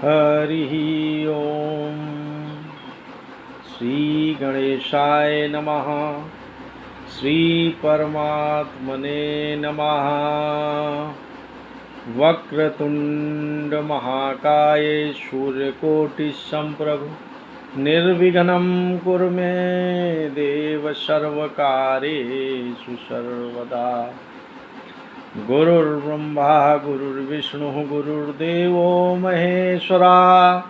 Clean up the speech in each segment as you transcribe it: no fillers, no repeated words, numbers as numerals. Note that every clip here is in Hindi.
हरिः ओम। श्री गणेशाय नमः। श्री परमात्मने नमः। वक्रतुंड महाकाय सूर्यकोटि संप्रभ निर्विघ्नं कुरु मे देव सर्वकार्येषु सर्वदा। गुरुर्ब्रह्मा गुरुर्विष्णुः गुरुर्देवो महेश्वरा।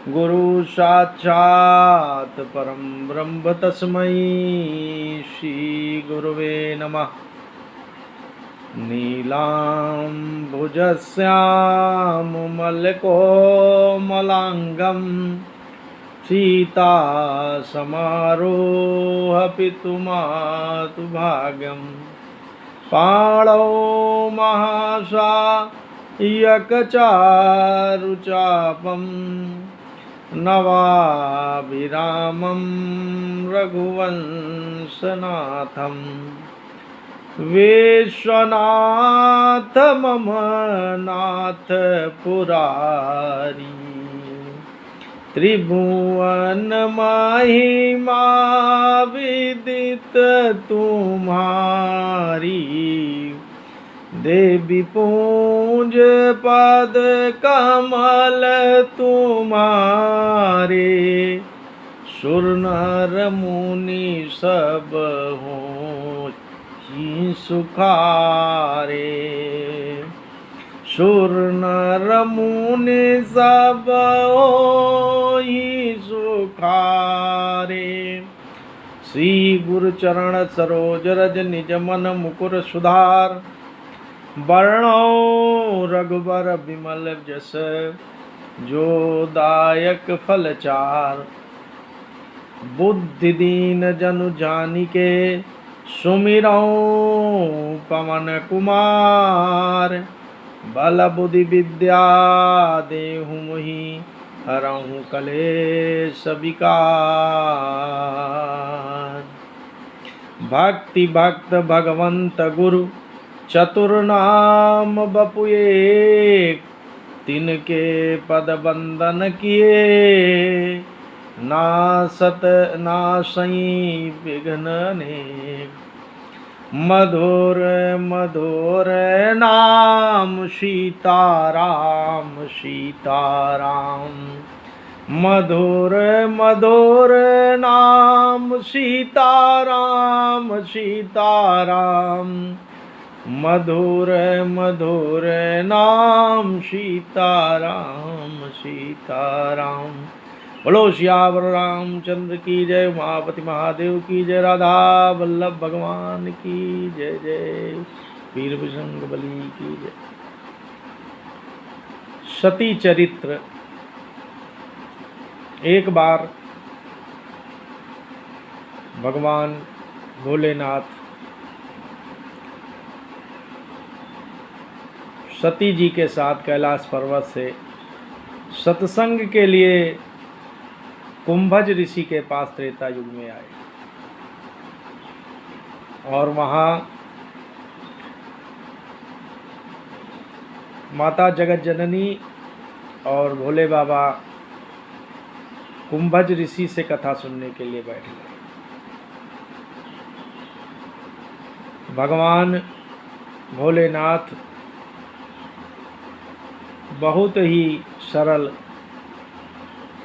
गुरु साक्षात् परं ब्रह्म तस्मै श्री गुरुवे नमः। नीलाम्बुजश्यामलकोमलाङ्गं सीतासमारोह पितुमातु भाग्यम्। पाणौ महासायकचारुचापं नवाभिरामं रघुवंशनाथं। विश्वनाथ मम नाथ पुरारी। त्रिभुवन महिमा विदित तुम्हारी। देवी पूज पद कमल तुम्हारे। सुर नर मुनि सब हों सुखारे। सुर नर मुनि सब होई सुखारे। श्री गुरु चरण सरोज रज निज मन मुकुर सुधार। वर्णो रघुबर विमल जस जो दायक फल चार। बुद्धि दीन जनु जानिके सुमिरौ पवन कुमार। बल बुद्धि विद्या देहु मोहि हरहु कलेश विकार। भक्ति भक्त भगवंत गुरु चतुर्नाम बपु एक। तिनके पद बंदन किए नासत नासई विघ्न अनेक। मधुर मधुर नाम सीताराम सीताराम। मधुर मधुर नाम सीताराम सीताराम। मधुर मधुर नाम सीताराम सीताराम। बोलो सियावर रामचंद्र की जय। उमापति महादेव की जय। राधा वल्लभ भगवान की जय जय। वीर बजरंग बली की जय। सती चरित्र। एक बार भगवान भोलेनाथ सती जी के साथ कैलाश पर्वत से सत्संग के लिए कुंभज ऋषि के पास त्रेता युग में आए और वहाँ माता जगत जननी और भोले बाबा कुंभज ऋषि से कथा सुनने के लिए बैठ गए। भगवान भोलेनाथ बहुत ही सरल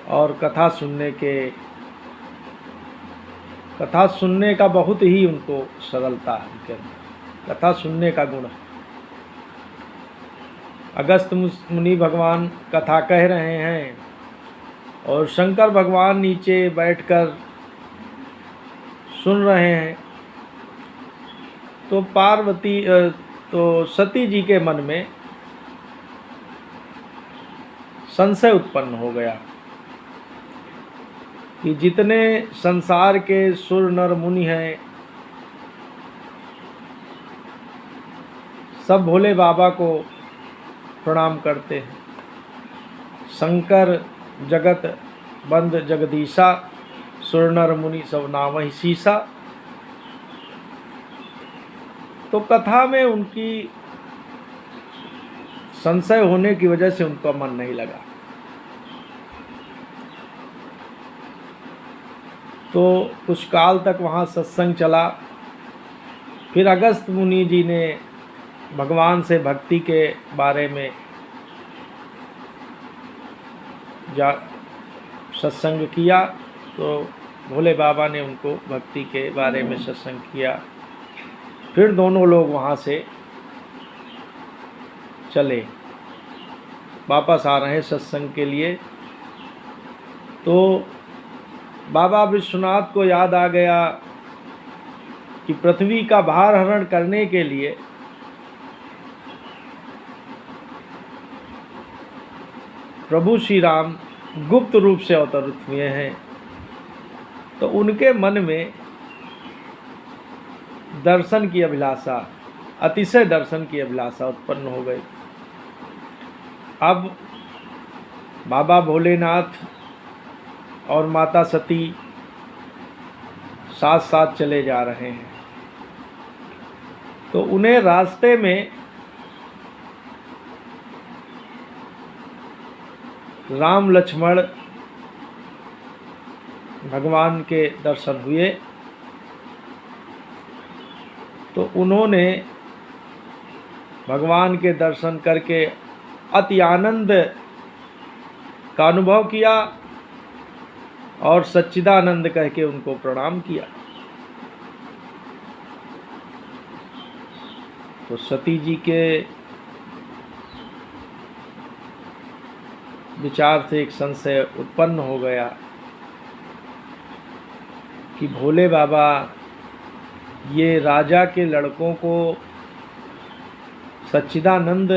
और कथा सुनने का बहुत ही उनको सरलता है उनके अंदर। कथा सुनने का गुण है। अगस्त मुनि भगवान कथा कह रहे हैं और शंकर भगवान नीचे बैठकर सुन रहे हैं। तो सती जी के मन में संशय उत्पन्न हो गया कि जितने संसार के सुर नर मुनि हैं सब भोले बाबा को प्रणाम करते हैं। शंकर जगत बंद जगदीशा सुर नर मुनि सब नाम ही शीशा। तो कथा में उनकी संशय होने की वजह से उनका मन नहीं लगा। तो कुछ काल तक वहाँ सत्संग चला। फिर अगस्त मुनि जी ने भगवान से भक्ति के बारे में सत्संग किया, तो भोले बाबा ने उनको भक्ति के बारे में सत्संग किया। फिर दोनों लोग वहाँ से चले, वापस आ रहे हैं सत्संग के लिए। तो बाबा विश्वनाथ को याद आ गया कि पृथ्वी का भार हरण करने के लिए प्रभु श्री राम गुप्त रूप से अवतरित हुए हैं। तो उनके मन में दर्शन की अभिलाषा, अतिशय दर्शन की अभिलाषा उत्पन्न हो गई। अब बाबा भोलेनाथ और माता सती साथ साथ चले जा रहे हैं। तो उन्हें रास्ते में राम लक्ष्मण भगवान के दर्शन हुए। तो उन्होंने भगवान के दर्शन करके अति आनंद का अनुभव किया और सच्चिदानंद कह के उनको प्रणाम किया। तो सती जी के विचार से एक संशय उत्पन्न हो गया कि भोले बाबा ये राजा के लड़कों को सच्चिदानंद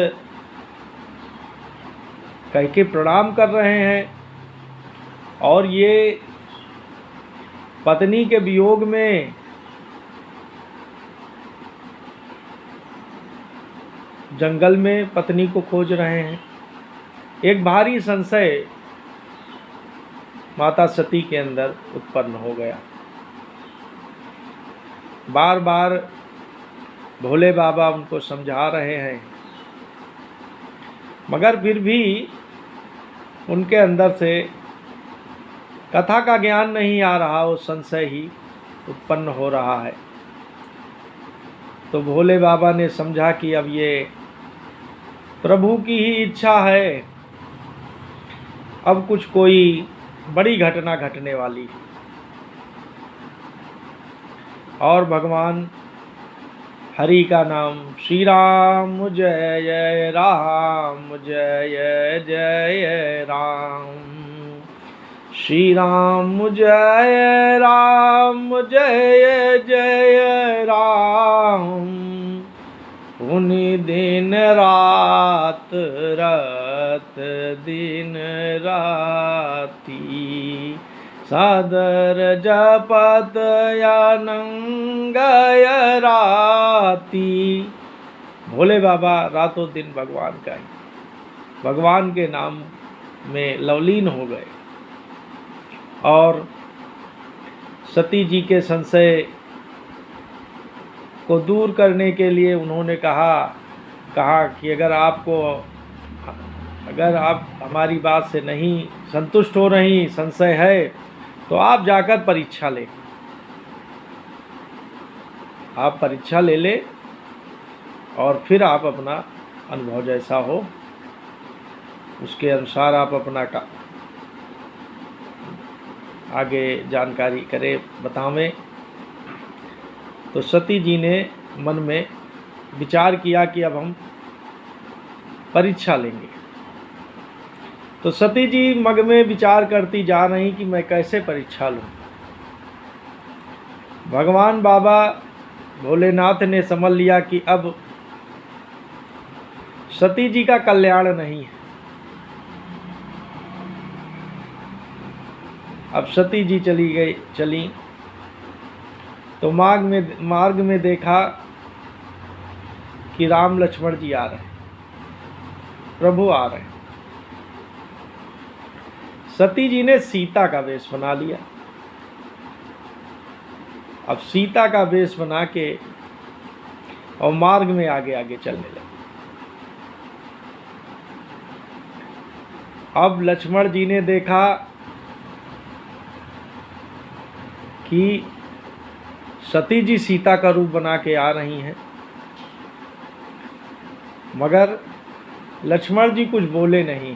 कह के प्रणाम कर रहे हैं, और ये पत्नी के वियोग में जंगल में पत्नी को खोज रहे हैं। एक भारी संशय माता सती के अंदर उत्पन्न हो गया। बार बार भोले बाबा उनको समझा रहे हैं, मगर फिर भी उनके अंदर से कथा का ज्ञान नहीं आ रहा, वो संशय ही उत्पन्न हो रहा है। तो भोले बाबा ने समझा कि अब ये प्रभु की ही इच्छा है, अब कुछ कोई बड़ी घटना घटने वाली है। और भगवान हरि का नाम श्री राम जय जय राम, जय जय राम, श्री राम जय राम, जय जय राम। उन्हीं दिन रात रात दिन राती, सादर जपत अनंगय राती। भोले बाबा रातों दिन भगवान का ही, भगवान के नाम में लवलीन हो गए। और सती जी के संशय को दूर करने के लिए उन्होंने कहा कि अगर आप हमारी बात से नहीं संतुष्ट हो रही, संशय है, तो आप जाकर परीक्षा लें। आप परीक्षा ले ले और फिर आप अपना अनुभव जैसा हो उसके अनुसार आप अपना का आगे जानकारी करें, बतावें। तो सती जी ने मन में विचार किया कि अब हम परीक्षा लेंगे। तो सती जी मग में विचार करती जा रही कि मैं कैसे परीक्षा लूं। भगवान बाबा भोलेनाथ ने समझ लिया कि अब सती जी का कल्याण नहीं है। अब सती जी चली तो मार्ग में देखा कि राम लक्ष्मण जी आ रहे हैं, प्रभु आ रहे हैं। सती जी ने सीता का वेश बना लिया। अब सीता का वेश बना के और मार्ग में आगे आगे चलने लगे। अब लक्ष्मण जी ने देखा कि सती जी सीता का रूप बना के आ रही हैं, मगर लक्ष्मण जी कुछ बोले नहीं।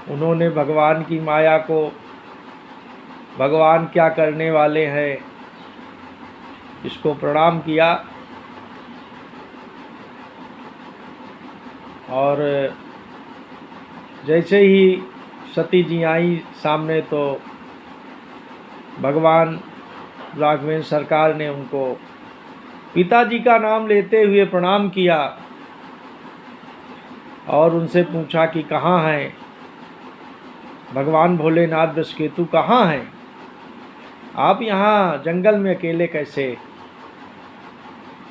उन्होंने भगवान की माया को, भगवान क्या करने वाले हैं, इसको प्रणाम किया और जैसे ही सती जी आई सामने तो भगवान राघवेंद्र सरकार ने उनको पिताजी का नाम लेते हुए प्रणाम किया और उनसे पूछा कि कहाँ हैं भगवान भोलेनाथ वृषकेतु, कहाँ हैं आप, यहाँ जंगल में अकेले कैसे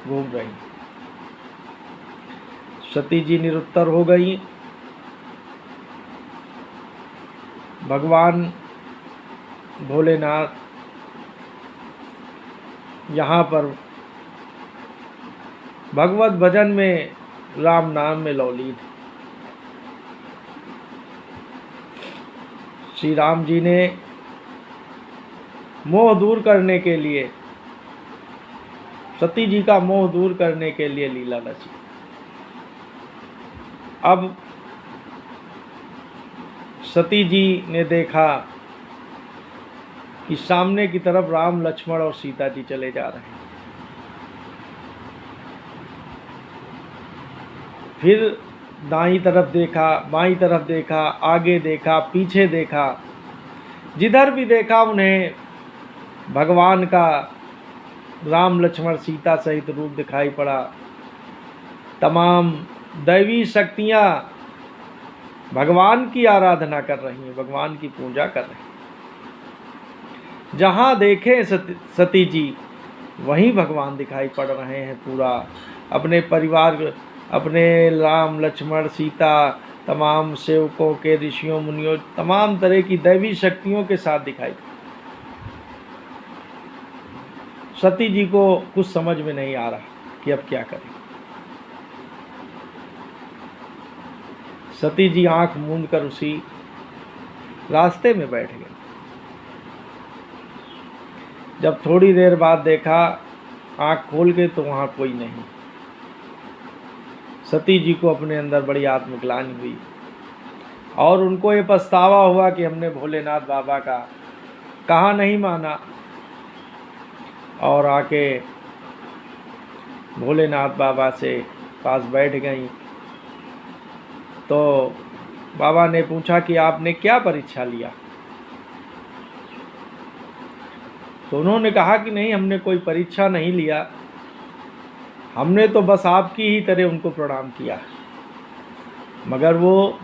घूम रही। सती जी निरुत्तर हो गई। भगवान भोलेनाथ यहाँ पर भगवत भजन में, राम नाम में लौलीन। श्री राम जी ने मोह दूर करने के लिए, सती जी का मोह दूर करने के लिए लीला रची। अब सती जी ने देखा कि सामने की तरफ राम, लक्ष्मण और सीता जी चले जा रहे हैं। फिर दाईं तरफ देखा, बाईं तरफ देखा, आगे देखा, पीछे देखा, जिधर भी देखा उन्हें भगवान का राम, लक्ष्मण, सीता सहित रूप दिखाई पड़ा। तमाम दैवी शक्तियाँ भगवान की आराधना कर रही हैं, भगवान की पूजा कर रही हैं। जहाँ देखें सती जी वहीं भगवान दिखाई पड़ रहे हैं। पूरा अपने परिवार, अपने राम, लक्ष्मण, सीता, तमाम सेवकों के, ऋषियों, मुनियों, तमाम तरह की दैवी शक्तियों के साथ दिखाई। सती जी को कुछ समझ में नहीं आ रहा कि अब क्या करें। सती जी आंख मूंद कर उसी रास्ते में बैठ गए। जब थोड़ी देर बाद देखा, आंख खोल के, तो वहाँ कोई नहीं। सती जी को अपने अंदर बड़ी आत्मग्लानि हुई और उनको ये पछतावा हुआ कि हमने भोलेनाथ बाबा का कहा नहीं माना, और आके भोलेनाथ बाबा से पास बैठ गई। तो बाबा ने पूछा कि आपने क्या परीक्षा लिया। तो उन्होंने कहा कि नहीं, हमने कोई परीक्षा नहीं लिया, हमने तो बस आपकी ही तरह उनको प्रणाम किया। मगर वो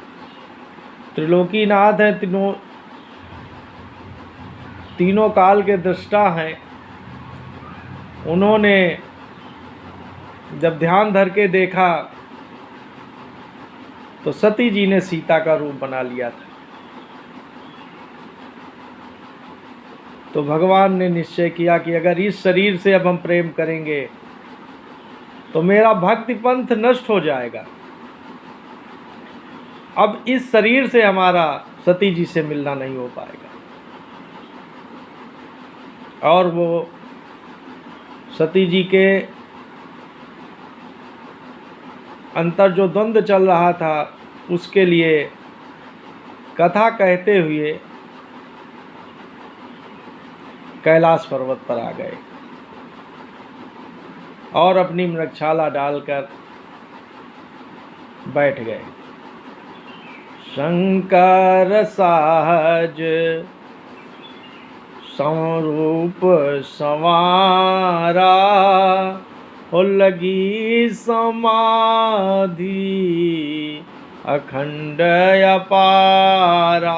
त्रिलोकीनाथ हैं, तीनों काल के दृष्टा हैं। उन्होंने जब ध्यान धर के देखा तो सती जी ने सीता का रूप बना लिया था। तो भगवान ने निश्चय किया कि अगर इस शरीर से अब हम प्रेम करेंगे तो मेरा भक्ति पंथ नष्ट हो जाएगा। अब इस शरीर से हमारा सती जी से मिलना नहीं हो पाएगा। और वो सती जी के अंतर जो द्वंद्व चल रहा था, उसके लिए कथा कहते हुए कैलाश पर्वत पर आ गए और अपनी मृगशाला डालकर बैठ गए। शंकर सहज संरूप संवारा, हो लगी समाधि अखंड अपारा।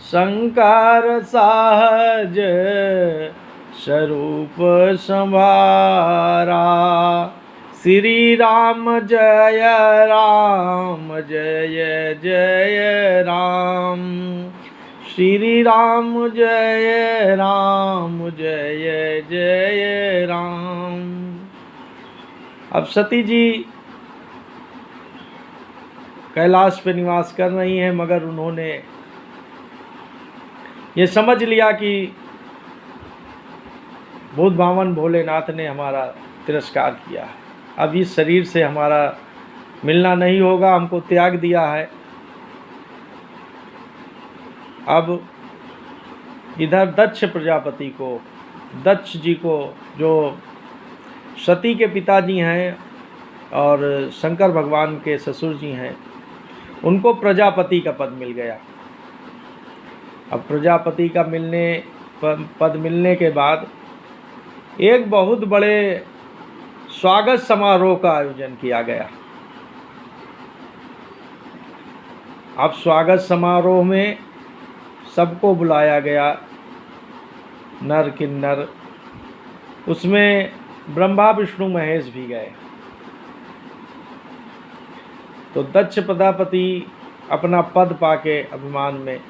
शंकर सहज स्वरूप संवारा, श्री राम जय राम, जय जय राम, श्री राम जय राम, जय जय राम। अब सती जी कैलाश पे निवास कर रही हैं, मगर उन्होंने ये समझ लिया कि भूत बामन भोलेनाथ ने हमारा तिरस्कार किया है, अब इस शरीर से हमारा मिलना नहीं होगा, हमको त्याग दिया है। अब इधर दक्ष प्रजापति को, दक्ष जी को, जो सती के पिताजी हैं और शंकर भगवान के ससुर जी हैं, उनको प्रजापति का पद मिल गया। अब प्रजापति का पद मिलने के बाद एक बहुत बड़े स्वागत समारोह का आयोजन किया गया। अब स्वागत समारोह में सबको बुलाया गया, नर किन्नर, उसमें ब्रह्मा विष्णु महेश भी गए। तो दक्ष प्रजापति अपना पद पाके अभिमान में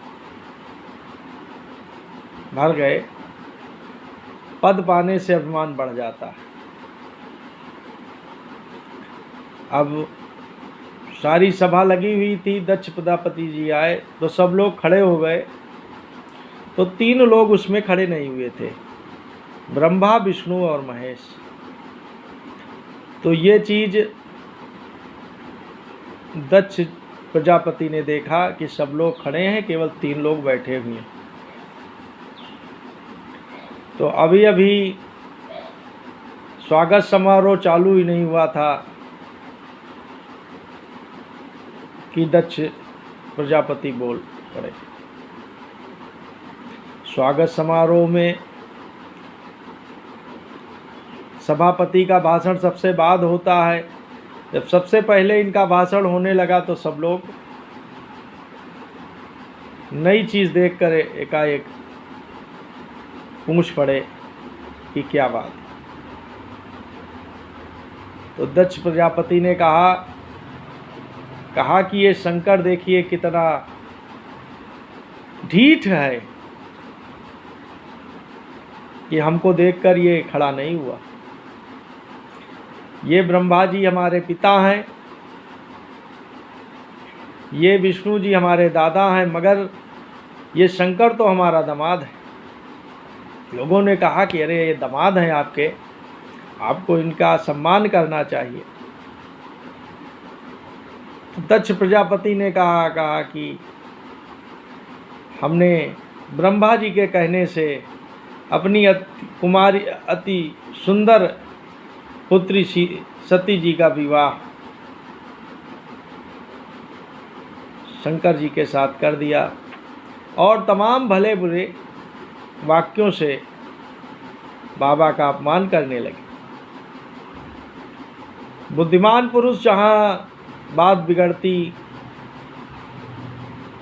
भर गए। पद पाने से अभिमान बढ़ जाता है। अब सारी सभा लगी हुई थी, दक्ष प्रजापति जी आए तो सब लोग खड़े हो गए, तो 3 लोग उसमें खड़े नहीं हुए थे, ब्रह्मा विष्णु और महेश। तो ये चीज़ दक्ष प्रजापति ने देखा कि सब लोग खड़े हैं, केवल 3 लोग बैठे हुए हैं। तो अभी अभी स्वागत समारोह चालू ही नहीं हुआ था कि दक्ष प्रजापति बोल पड़े। स्वागत समारोह में सभापति का भाषण सबसे बाद होता है। जब सबसे पहले इनका भाषण होने लगा तो सब लोग नई चीज़ देखकर एकाएक पूछ पड़े कि क्या बात। तो दक्ष प्रजापति ने कहा कि ये शंकर देखिए कितना ढीठ है कि हमको देखकर ये खड़ा नहीं हुआ। ये ब्रह्मा जी हमारे पिता हैं, ये विष्णु जी हमारे दादा हैं, मगर ये शंकर तो हमारा दामाद है। लोगों ने कहा कि अरे ये दामाद हैं आपके, आपको इनका सम्मान करना चाहिए। तो दक्ष प्रजापति ने कहा कि हमने ब्रह्मा जी के कहने से अपनी कुमारी अति सुंदर पुत्री सती जी का विवाह शंकर जी के साथ कर दिया और तमाम भले बुरे वाक्यों से बाबा का अपमान करने लगे। बुद्धिमान पुरुष जहाँ बात बिगड़ती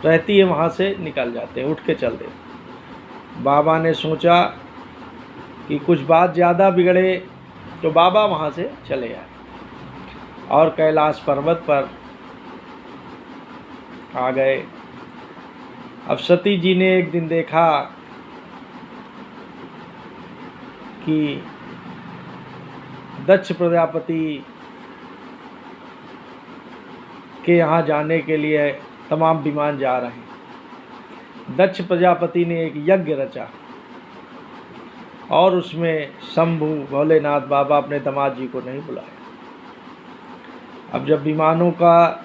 रहती है वहाँ से निकल जाते हैं, उठ के चल देते। बाबा ने सोचा कि कुछ बात ज़्यादा बिगड़े, तो बाबा वहाँ से चले आए और कैलाश पर्वत पर आ गए। अब सती जी ने एक दिन देखा कि दक्ष प्रजापति के यहाँ जाने के लिए तमाम विमान जा रहे हैं। दक्ष प्रजापति ने एक यज्ञ रचा और उसमें शंभु भोलेनाथ बाबा अपने दामाद जी को नहीं बुलाया। अब जब विमानों का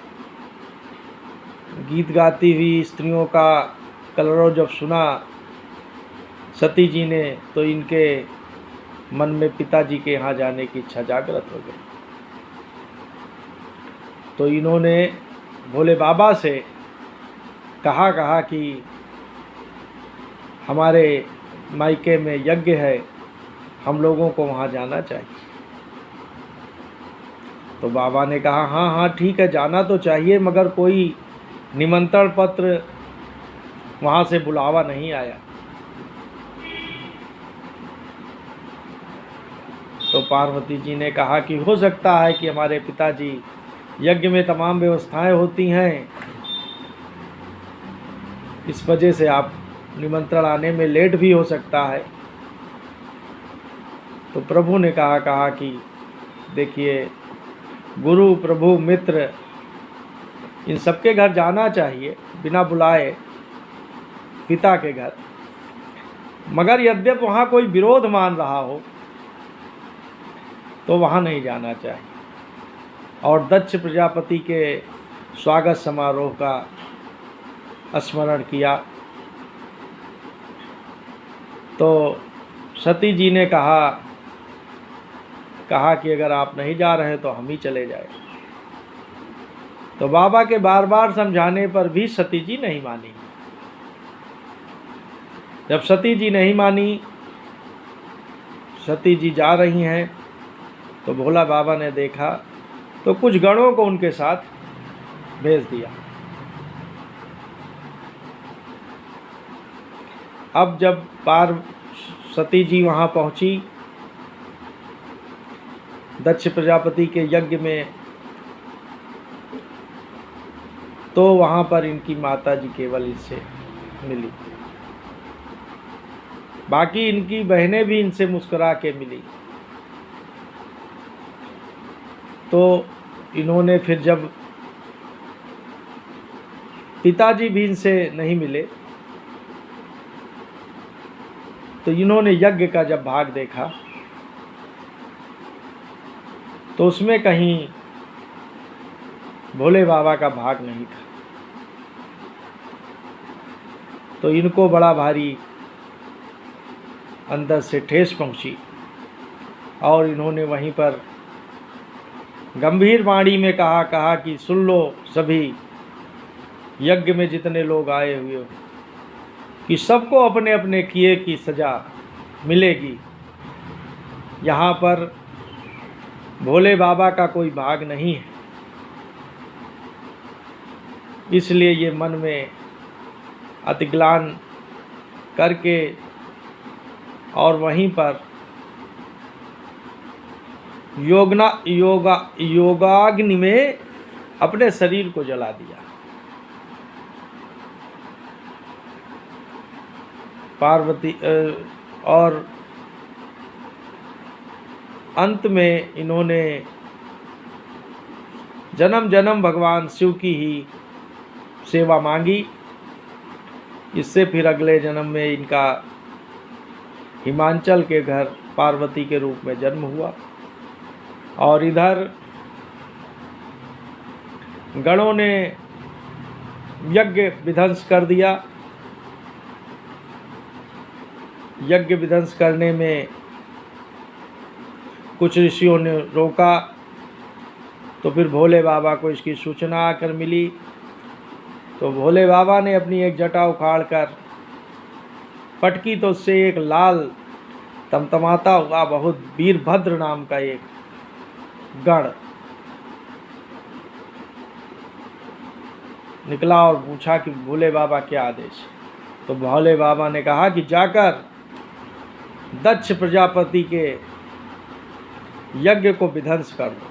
गीत गाती हुई स्त्रियों का कलरव जब सुना सती जी ने, तो इनके मन में पिताजी के यहाँ जाने की इच्छा जागृत हो गई। तो इन्होंने भोले बाबा से कहा कि हमारे मायके में यज्ञ है, हम लोगों को वहाँ जाना चाहिए। तो बाबा ने कहा हाँ ठीक है, जाना तो चाहिए, मगर कोई निमंत्रण पत्र वहाँ से बुलावा नहीं आया। तो पार्वती जी ने कहा कि हो सकता है कि हमारे पिताजी, यज्ञ में तमाम व्यवस्थाएं होती हैं, इस वजह से आप निमंत्रण आने में लेट भी हो सकता है। तो प्रभु ने कहा कि देखिए, गुरु प्रभु मित्र इन सबके घर जाना चाहिए बिना बुलाए, पिता के घर। मगर यद्यपि वहाँ कोई विरोध मान रहा हो तो वहाँ नहीं जाना चाहिए। और दक्ष प्रजापति के स्वागत समारोह का स्मरण किया तो सती जी ने कहा कि अगर आप नहीं जा रहे तो हम ही चले जाए। तो बाबा के बार बार समझाने पर भी सती जी नहीं मानी। जब सती जी नहीं मानी, सती जी जा रही हैं, तो भोला बाबा ने देखा तो कुछ गणों को उनके साथ भेज दिया। अब जब सती जी वहाँ पहुँची दक्ष प्रजापति के यज्ञ में, तो वहाँ पर इनकी माता जी केवल इनसे मिली, बाकी इनकी बहनें भी इनसे मुस्कुरा के मिली। तो इन्होंने फिर जब पिताजी भी इनसे नहीं मिले तो इन्होंने यज्ञ का जब भाग देखा तो उसमें कहीं भोले बाबा का भाग नहीं था। तो इनको बड़ा भारी अंदर से ठेस पहुंची और इन्होंने वहीं पर गंभीर वाणी में कहा कि सुन लो सभी, यज्ञ में जितने लोग आए हुए हो, कि सबको अपने अपने किए की सज़ा मिलेगी। यहाँ पर भोले बाबा का कोई भाग नहीं है, इसलिए ये मन में अतिग्लान करके और वहीं पर योगाग्नि में अपने शरीर को जला दिया। पार्वती और अंत में इन्होंने जन्म जन्म भगवान शिव की ही सेवा मांगी। इससे फिर अगले जन्म में इनका हिमाचल के घर पार्वती के रूप में जन्म हुआ और इधर गणों ने यज्ञ विध्वंस कर दिया। यज्ञ विध्वंस करने में कुछ ऋषियों ने रोका, तो फिर भोले बाबा को इसकी सूचना आकर मिली। तो भोले बाबा ने अपनी एक जटा उखाड़कर पटकी तो उससे एक लाल तमतमाता हुआ बहुत वीरभद्र नाम का एक गण निकला और पूछा कि भोले बाबा क्या आदेश। तो भोले बाबा ने कहा कि जाकर दक्ष प्रजापति के यज्ञ को विध्वंस कर दो।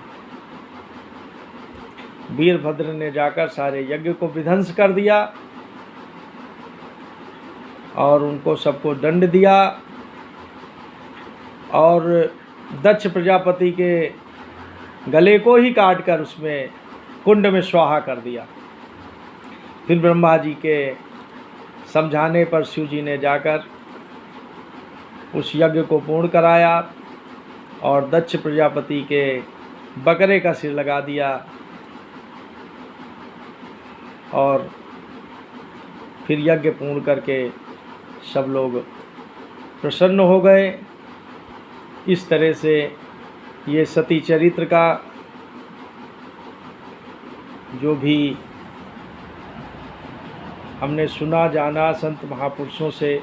वीरभद्र ने जाकर सारे यज्ञ को विध्वंस कर दिया और उनको सबको दंड दिया और दक्ष प्रजापति के गले को ही काटकर उसमें कुंड में स्वाहा कर दिया। फिर ब्रह्मा जी के समझाने पर शिव जी ने जाकर उस यज्ञ को पूर्ण कराया और दक्ष प्रजापति के बकरे का सिर लगा दिया और फिर यज्ञ पूर्ण करके सब लोग प्रसन्न हो गए। इस तरह से ये सती चरित्र का जो भी हमने सुना जाना संत महापुरुषों से,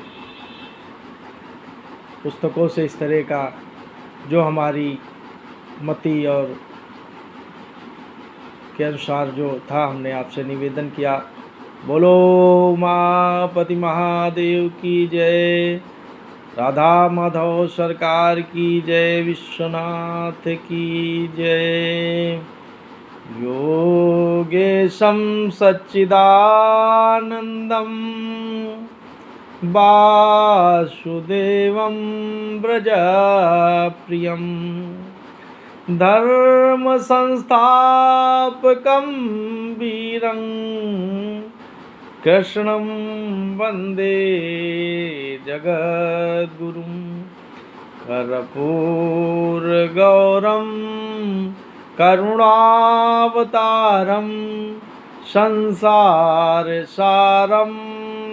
पुस्तकों से, इस तरह का जो हमारी मति और के अनुसार जो था हमने आपसे निवेदन किया। बोलो उमापति महादेव की जय, राधा माधव सरकार की जय, विश्वनाथ की जय। योगेशं सच्चिदानंदं वासुदेवं व्रजप्रियं धर्म संस्थापकं वीरं कृष्णं वन्दे जगद्गुरुं कर्पूरगौरं करुणावतारं संसारसारं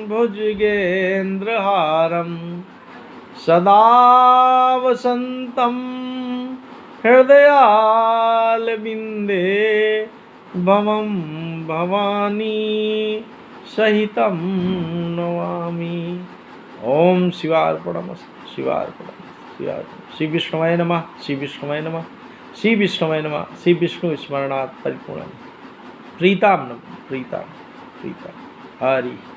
भुजगेन्द्रहारं सदा वसन्तं हृदयारविन्दे भवं भवानी सहितं नमामि। ओम शिवार्पणमस्तु, शिवार्पणमस्तु, शिवार्पणम। श्री विष्णुवाय नमः, श्री विष्णुवाय नमः, श्री विष्णुवाय नमः। श्री विष्णु स्मरणात् परिपूर्ण प्रीताम नमः, प्रीताम प्रीताम। हरि।